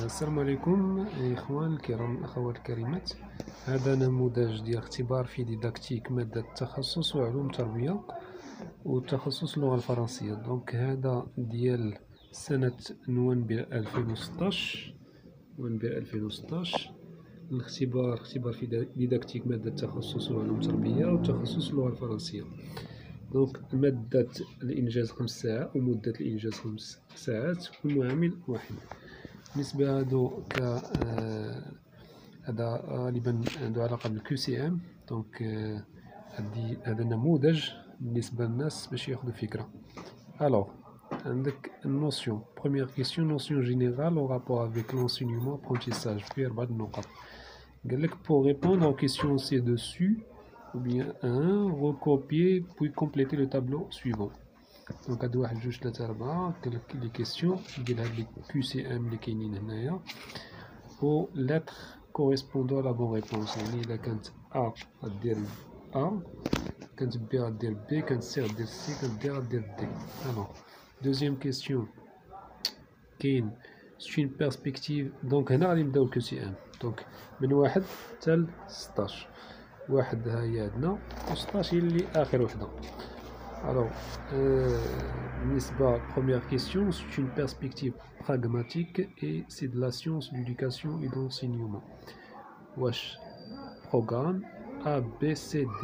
السلام عليكم إخوان الكرام الأخوات الكريمات. هذا نموذج ديال اختبار في ديداكتيك مادة التخصص وعلوم التربية وتخصص اللغة الفرنسية. دونك هذا ديال سنة نوفمبر 2016. الاختبار في ديداكتيك مادة التخصص وعلوم التربية وتخصص اللغة الفرنسية. دونك مادة الإنجاز 5 ساعات ومدة الإنجاز 5 ساعات والمعامل 1. بالنسبة هادو هذا غالبا عنده علاقة بالكيو سي ام. دونك هذا نموذج بالنسبة للناس باش ياخدو فكرة. Alors, عندك النوسيون. Première question, notion générale en rapport avec l'enseignement apprentissage. في 4 نقط. قال لك pour répondre aux questions ci-dessus, ou bien 1, recopier puis compléter le tableau suivant. دونك هادو 1 2 3 4 قال لك لي كيسيون ديال هاد لي كيو سي ام اللي كاينين هنايا و lettre correspondant à la bonne réponse. يعني الا كانت ا غدير ا، كانت بي غدير بي، كانت سي غدير سي، كانت دي غدير دي. الوغ دوزيام كيسيون كاين سي اون بيرسبكتيف. دونك هنا غادي نبداو الكيو سي ام. دونك من 1 حتى 16. 1 ها هي عندنا و 16 هي اللي اخر وحده. Alors, première question, c'est une perspective pragmatique et c'est de la science, d'éducation et d'enseignement. Wesh, programme A, B, C, D.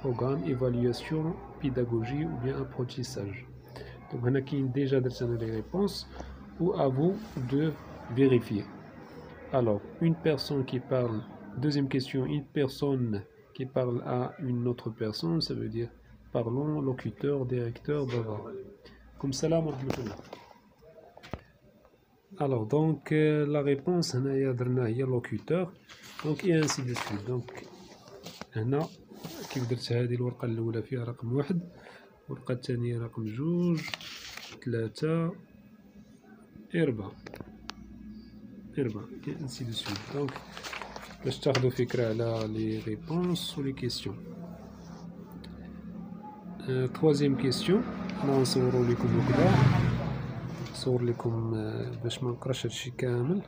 Programme, évaluation, pédagogie ou bien apprentissage. Donc, on a déjà les réponses ou à vous de vérifier. Alors, une personne qui parle, deuxième question, une personne qui parle à une autre personne, ça veut dire parlons, locuteur, directeur, bavard. Comme salam wa rahmatullah. Alors, donc, la réponse, il y a locuteur, donc, et ainsi de suite. Donc, هنا كيف درت هذه الورقة الأولى فيها رقم 1، الورقة الثانية رقم 2 3 4 et ainsi de suite. Donc, باش تاخدو فكرة على لي ريبونس و لي كيسيون. troisième question. أنا نصورو لكم هكذا، نصور لكم باش ما نقراش هادشي كامل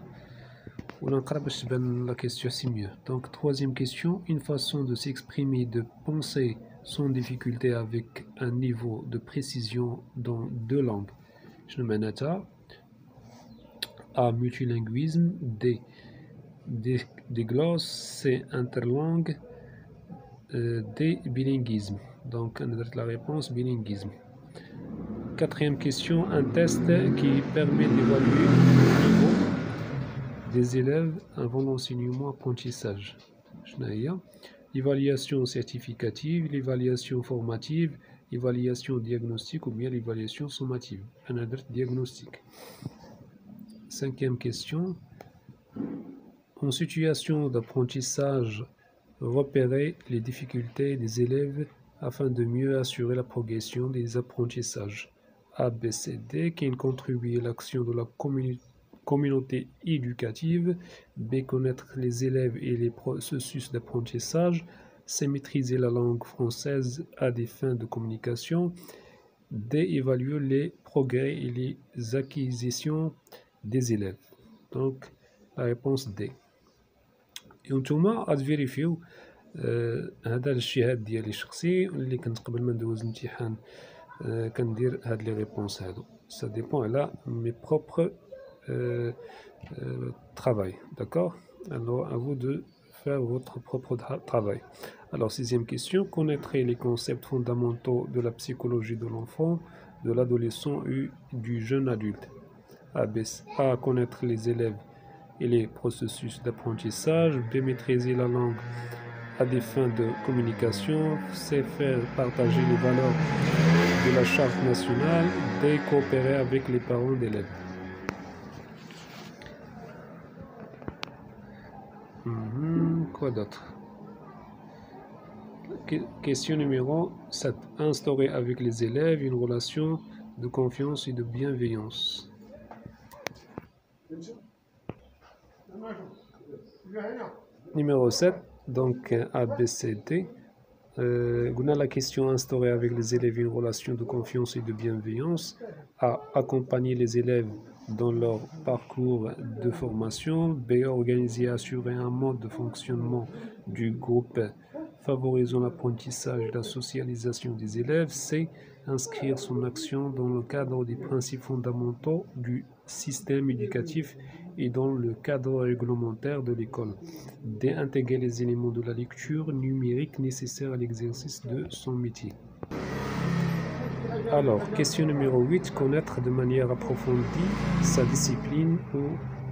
ولا نقرا باش تبان لا كيسيون سي ميو. Donc troisième question, une façon de s'exprimer, de penser sans difficulté avec un niveau de précision dans 2 langues. شنو معناتها؟ A, multilinguisme. D, glosse. C, interlangue. D, bilinguisme. Donc on a la réponse bilinguisme. Quatrième question, un test qui permet d'évaluer le niveau des élèves avant l'enseignement apprentissage. L'évaluation certificative, l'évaluation formative, l'évaluation diagnostique ou bien l'évaluation sommative. On a diagnostic. Cinquième question, en situation d'apprentissage, repérer les difficultés des élèves afin de mieux assurer la progression des apprentissages. A, B, C, D, qui contribue à l'action de la communauté éducative. B, connaître les élèves et les processus d'apprentissage. C, maîtriser la langue française à des fins de communication. D, évaluer les progrès et les acquisitions des élèves. Donc, la réponse D. وانتوما غتفيريفيو هذا الشهاد ديالي الشخصي اللي كنت قبل ما ندوز الامتحان كندير هاد لي ريبونس هادو. Ça dépend على mes propres travail. D'accord? Alors à vous de faire votre propre travail. Alors sixième question, connaître les concepts fondamentaux de la psychologie de l'enfant, de l'adolescent et du jeune adulte. A, connaître les élèves et les processus d'apprentissage. B, maîtriser la langue à des fins de communication. C, faire partager les valeurs de la charte nationale. D, coopérer avec les parents d'élèves. Quoi d'autre? Question numéro 7. Instaurer avec les élèves une relation de confiance et de bienveillance. Numéro 7, donc A, B, C, D. On a la question instaurer avec les élèves une relation de confiance et de bienveillance. A, accompagner les élèves dans leur parcours de formation. B. Organiser et assurer un mode de fonctionnement du groupe favorisant l'apprentissage et la socialisation des élèves. C. Inscrire son action dans le cadre des principes fondamentaux du système éducatif et dans le cadre réglementaire de l'école. D. Intégrer les éléments de la lecture numérique nécessaires à l'exercice de son métier. Alors, question numéro 8. Connaître de manière approfondie sa discipline ou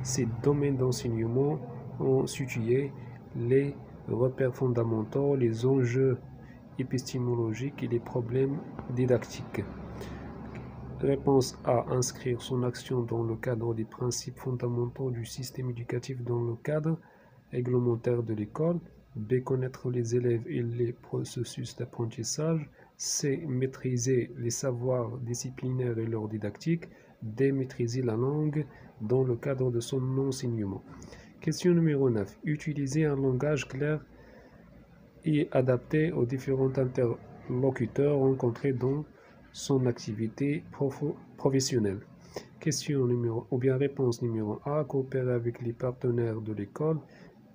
ses domaines d'enseignement en situé les repères fondamentaux, les enjeux épistémologiques et les problèmes didactiques. Réponse A. Inscrire son action dans le cadre des principes fondamentaux du système éducatif dans le cadre réglementaire de l'école. B. Connaître les élèves et les processus d'apprentissage. C. Maîtriser les savoirs disciplinaires et leur didactique. D. Maîtriser la langue dans le cadre de son enseignement. Question numéro 9. Utiliser un langage clair et adapté aux différents interlocuteurs rencontrés dans son activité professionnelle. Question numéro, ou bien réponse numéro A. Coopérer avec les partenaires de l'école.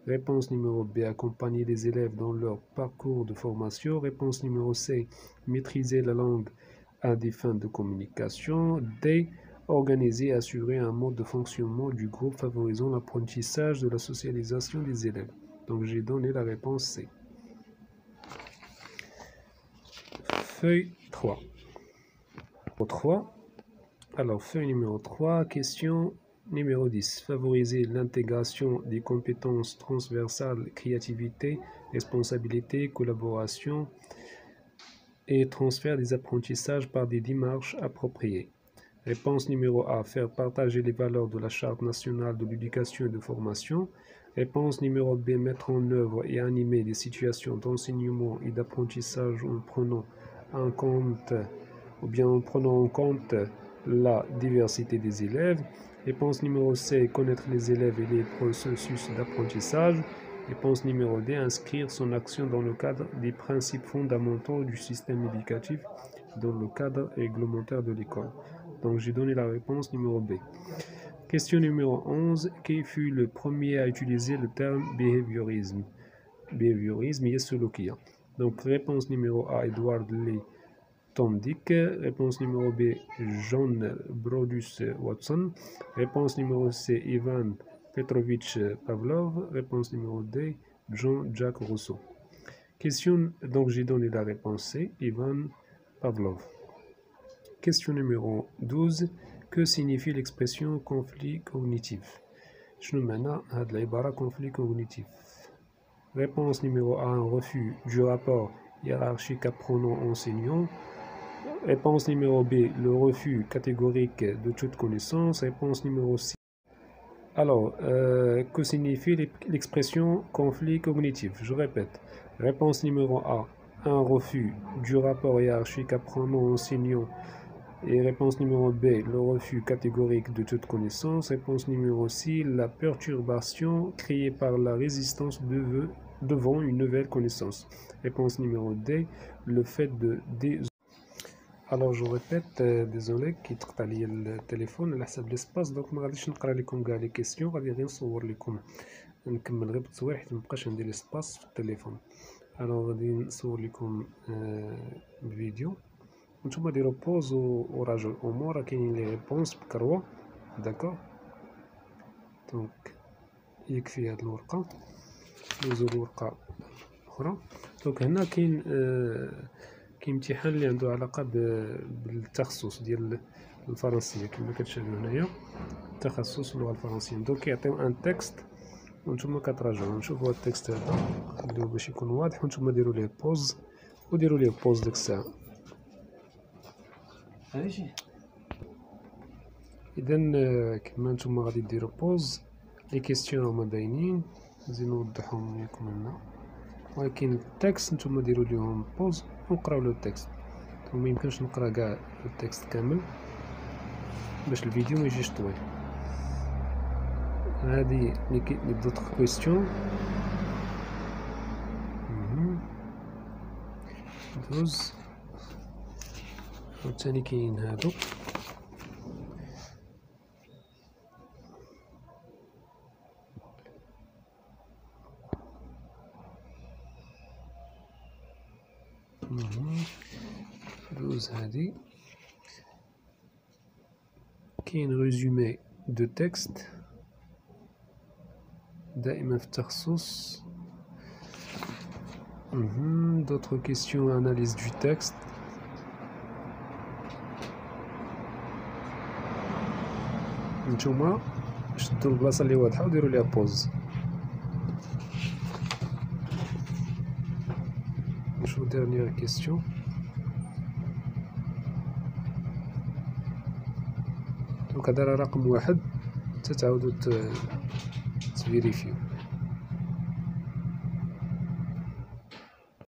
Réponse numéro B. Accompagner les élèves dans leur parcours de formation. Réponse numéro C. Maîtriser la langue à des fins de communication. D. Organiser et assurer un mode de fonctionnement du groupe favorisant l'apprentissage de la socialisation des élèves. Donc j'ai donné la réponse C. Feuille 3. Alors feuille numéro 3, question numéro 10. Favoriser l'intégration des compétences transversales, créativité, responsabilité, collaboration et transfert des apprentissages par des démarches appropriées. Réponse numéro A. Faire partager les valeurs de la Charte nationale de l'éducation et de formation. Réponse numéro B. Mettre en œuvre et animer des situations d'enseignement et d'apprentissage en prenant en compte la diversité des élèves. Réponse numéro C. Connaître les élèves et les processus d'apprentissage. Réponse numéro D. Inscrire son action dans le cadre des principes fondamentaux du système éducatif dans le cadre réglementaire de l'école. Donc j'ai donné la réponse numéro B. Question numéro 11. Qui fut le premier à utiliser le terme behaviorisme? Behaviorisme, yesulukia. Donc réponse numéro A. Edward Lee Thomdick. Réponse numéro B. John Brodus Watson. Réponse numéro C. Ivan Petrovich Pavlov. Réponse numéro D. Jean-Jacques Rousseau. Question, donc j'ai donné la réponse C. Ivan Pavlov. Question numéro 12. Que signifie l'expression conflit cognitif? شنو معنى هاد العبارة conflit cognitif? Réponse numéro A. Un refus du rapport hiérarchique apprenant-enseignant. Réponse numéro B. Le refus catégorique de toute connaissance. Réponse numéro C. Alors, que signifie l'expression conflit cognitif? Je répète. Réponse numéro A. Un refus du rapport hiérarchique apprenant-enseignant. Et réponse numéro B, le refus catégorique de toute connaissance. Réponse numéro C, la perturbation créée par la résistance devant une nouvelle connaissance. Réponse numéro D, le fait de... Alors je répète, désolé, qui تقطع لي التليفون على حساب l'espace, donc ما غاديش نقرا لكم كاع لي كيسيون، غادي غير نصور لكم، نكمل غير بالتصوير حيت مبقاش عندي l'espace في التليفون. alors غادي نصور لكم الفيديو. نتوما ديروا بوز وراجعوا الامور، راه كاينين لي ريبونس بكروه. داكوغ، دونك يكفي هاد الورقه، ندوزو لورقه اخرى. دونك هنا كاين امتحان اللي عنده علاقه بالتخصص ديال الفرنسيه كما كتشاهدوا هنايا، تخصص اللغه الفرنسيه. دونك كيعطيو ان تكست وانتم كتراجعوا. نشوفوا هاد التكست هذا خليوه باش يكون واضح، وانتم ديروا ليه بوز وديروا ليه بوز ديك الساعه. اذا كما نتوما غادي ديروا بوز، لي كيستيون هما باينين، نزيد نوضحهم لكم هنا، ولكن التكست نتوما ديروا ليهم بوز وقراو له التكست. ما يمكنش نقرا كاع التكست كامل باش الفيديو ما يجيش طويل. هذه لي دوطخ كويستيون دوز، وثاني كاين هادو. دوز هادي. كاين ريزومي دو تكست دائما في التخصص. d'autres questions analyse du texte. نتوما شدوا البلاصه اللي واضحه وديروا ليها بوز. نشوف dernière question. دونك هذا راه رقم واحد تتعاودوا تفيريفيو.